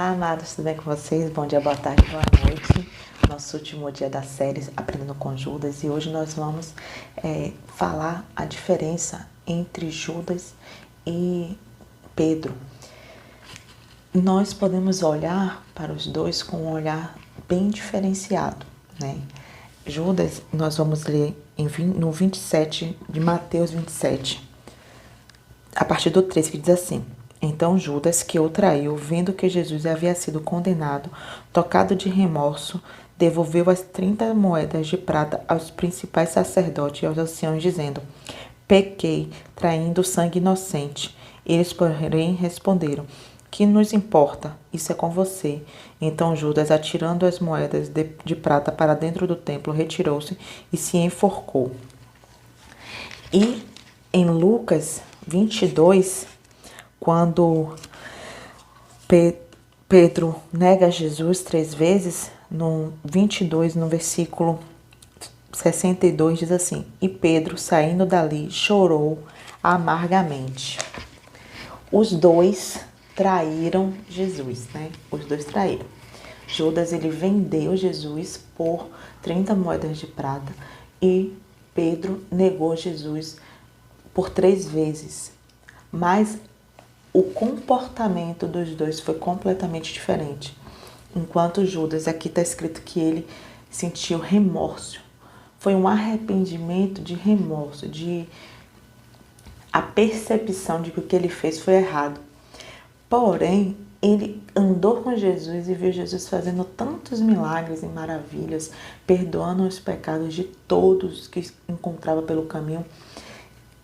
Olá, amados, tudo bem com vocês? Bom dia, boa tarde, boa noite. Nosso último dia da série Aprendendo com Judas, e hoje nós vamos falar a diferença entre Judas e Pedro. Nós podemos olhar para os dois com um olhar bem diferenciado, né? Judas, nós vamos ler no 27 de Mateus 27, a partir do 3, que diz assim: Então Judas, que o traiu, vendo que Jesus havia sido condenado, tocado de remorso, devolveu as 30 moedas de prata aos principais sacerdotes e aos anciãos, dizendo: Pequei, traindo sangue inocente. Eles, porém, responderam: Que nos importa? Isso é com você. Então Judas, atirando as moedas de prata para dentro do templo, retirou-se e se enforcou. E em Lucas 22, quando Pedro nega Jesus 3 vezes, no 22, no versículo 62, diz assim: E Pedro, saindo dali, chorou amargamente. Os dois traíram Jesus, né? Os dois traíram. Judas, ele vendeu Jesus por 30 moedas de prata e Pedro negou Jesus por 3 vezes. Mas o comportamento dos dois foi completamente diferente. Enquanto Judas, aqui está escrito que ele sentiu remorso. Foi um arrependimento de remorso, de a percepção de que o que ele fez foi errado. Porém, ele andou com Jesus e viu Jesus fazendo tantos milagres e maravilhas, perdoando os pecados de todos que encontrava pelo caminho.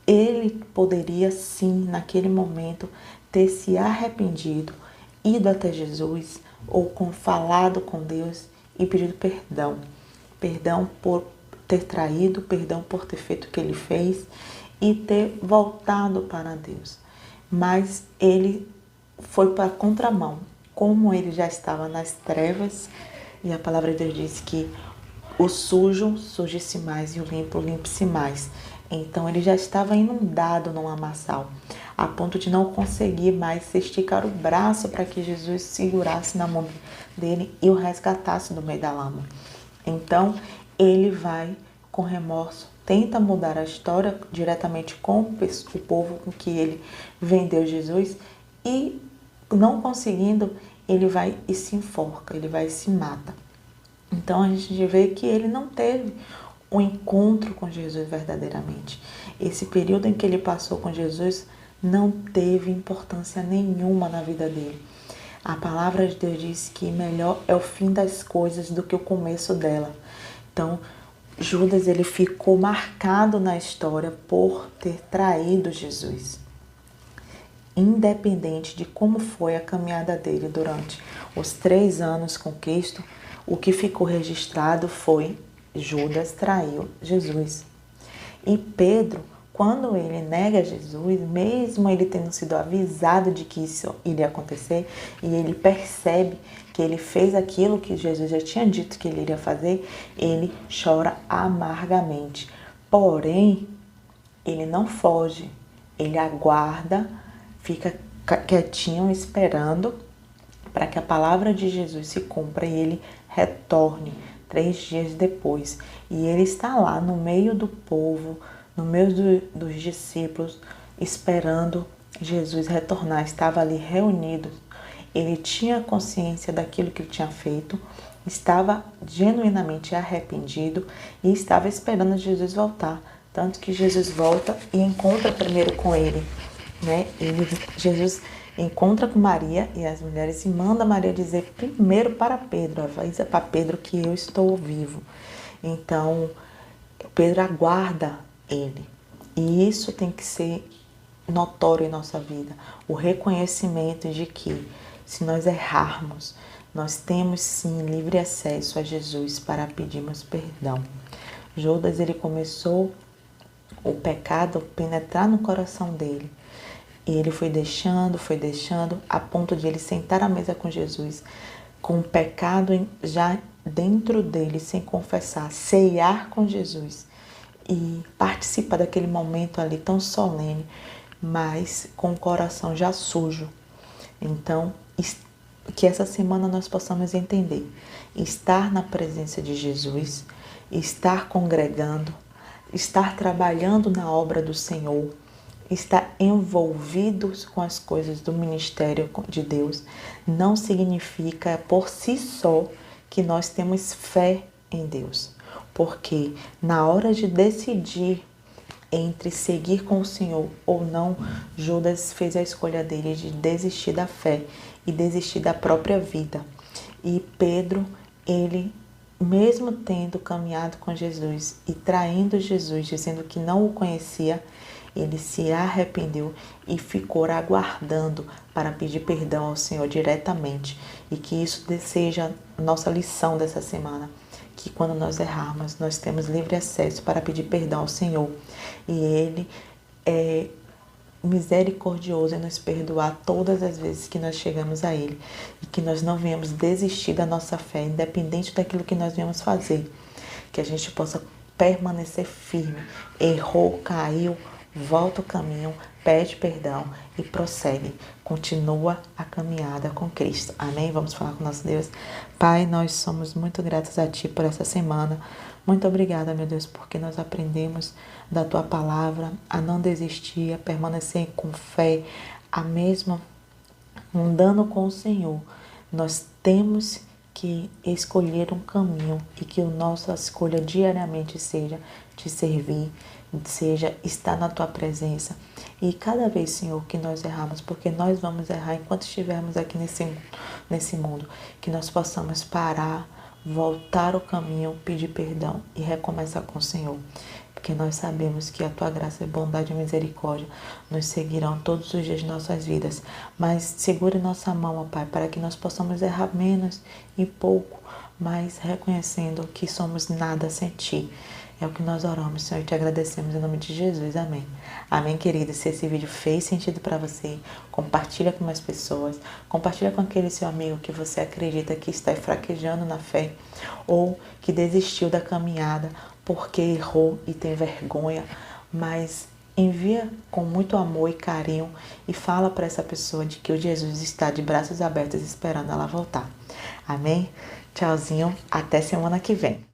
Ele poderia sim, naquele momento, ter se arrependido, ido até Jesus ou falado com Deus e pedido perdão. Perdão por ter traído, perdão por ter feito o que ele fez e ter voltado para Deus. Mas ele foi para a contramão. Como ele já estava nas trevas, e a palavra de Deus diz que o sujo suje-se mais e o limpo limpe-se mais. Então ele já estava inundado no lamaçal, a ponto de não conseguir mais esticar o braço para que Jesus segurasse na mão dele e o resgatasse do meio da lama. Então ele vai com remorso, tenta mudar a história diretamente com o povo com que ele vendeu Jesus e, não conseguindo, ele vai e se enforca, ele vai e se mata. Então a gente vê que ele não teve um encontro com Jesus verdadeiramente. Esse período em que ele passou com Jesus não teve importância nenhuma na vida dele. A palavra de Deus diz que melhor é o fim das coisas do que o começo dela. Então Judas, ele ficou marcado na história por ter traído Jesus. Independente de como foi a caminhada dele durante os 3 anos com Cristo, o que ficou registrado foi: Judas traiu Jesus. E Pedro, quando ele nega Jesus, mesmo ele tendo sido avisado de que isso iria acontecer, e ele percebe que ele fez aquilo que Jesus já tinha dito que ele iria fazer, ele chora amargamente. Porém, ele não foge, ele aguarda, fica quietinho esperando para que a palavra de Jesus se cumpra e ele retorne 3 dias depois. E ele está lá no meio do povo, no meio dos discípulos, esperando Jesus retornar. Estava ali reunido. Ele tinha consciência daquilo que ele tinha feito, estava genuinamente arrependido e estava esperando Jesus voltar. Tanto que Jesus volta e encontra primeiro com ele, né? Jesus encontra com Maria e as mulheres e manda Maria dizer primeiro para Pedro: avisa para Pedro que eu estou vivo. Então Pedro aguarda ele, e isso tem que ser notório em nossa vida, o reconhecimento de que, se nós errarmos, nós temos sim livre acesso a Jesus para pedirmos perdão. Judas, ele começou o pecado penetrar no coração dele, e ele foi deixando, a ponto de ele sentar à mesa com Jesus, com o pecado já dentro dele, sem confessar, ceiar com Jesus e participar daquele momento ali tão solene, mas com o coração já sujo. Então, que essa semana nós possamos entender, estar na presença de Jesus, estar congregando, estar trabalhando na obra do Senhor, estar envolvidos com as coisas do ministério de Deus, não significa por si só que nós temos fé em Deus. Porque na hora de decidir entre seguir com o Senhor ou não, Judas fez a escolha dele de desistir da fé e desistir da própria vida. E Pedro, ele, mesmo tendo caminhado com Jesus e traindo Jesus, dizendo que não o conhecia, ele se arrependeu e ficou aguardando para pedir perdão ao Senhor diretamente. E que isso seja nossa lição dessa semana. Que quando nós errarmos, nós temos livre acesso para pedir perdão ao Senhor. E Ele é misericordioso em nos perdoar todas as vezes que nós chegamos a Ele. E que nós não venhamos desistir da nossa fé, independente daquilo que nós viemos fazer. Que a gente possa permanecer firme. Errou, caiu, volta o caminho, pede perdão e prossegue. Continua a caminhada com Cristo. Amém? Vamos falar com nosso Deus. Pai, nós somos muito gratos a Ti por essa semana. Muito obrigada, meu Deus, porque nós aprendemos da Tua palavra a não desistir, a permanecer com fé, a mesmo andando com o Senhor. Nós temos que escolher um caminho e que a nossa escolha diariamente seja te servir, seja estar na Tua presença. E cada vez, Senhor, que nós erramos, porque nós vamos errar enquanto estivermos aqui nesse mundo, que nós possamos parar, voltar o caminho, pedir perdão e recomeçar com o Senhor. Porque nós sabemos que a Tua graça, bondade e misericórdia nos seguirão todos os dias de nossas vidas. Mas segure nossa mão, ó Pai, para que nós possamos errar menos e pouco, mas reconhecendo que somos nada sem Ti. É o que nós oramos, Senhor, e te agradecemos em nome de Jesus. Amém. Amém, querido. Se esse vídeo fez sentido para você, compartilha com mais pessoas. Compartilha com aquele seu amigo que você acredita que está fraquejando na fé ou que desistiu da caminhada porque errou e tem vergonha. Mas envia com muito amor e carinho e fala para essa pessoa de que o Jesus está de braços abertos esperando ela voltar. Amém? Tchauzinho. Até semana que vem.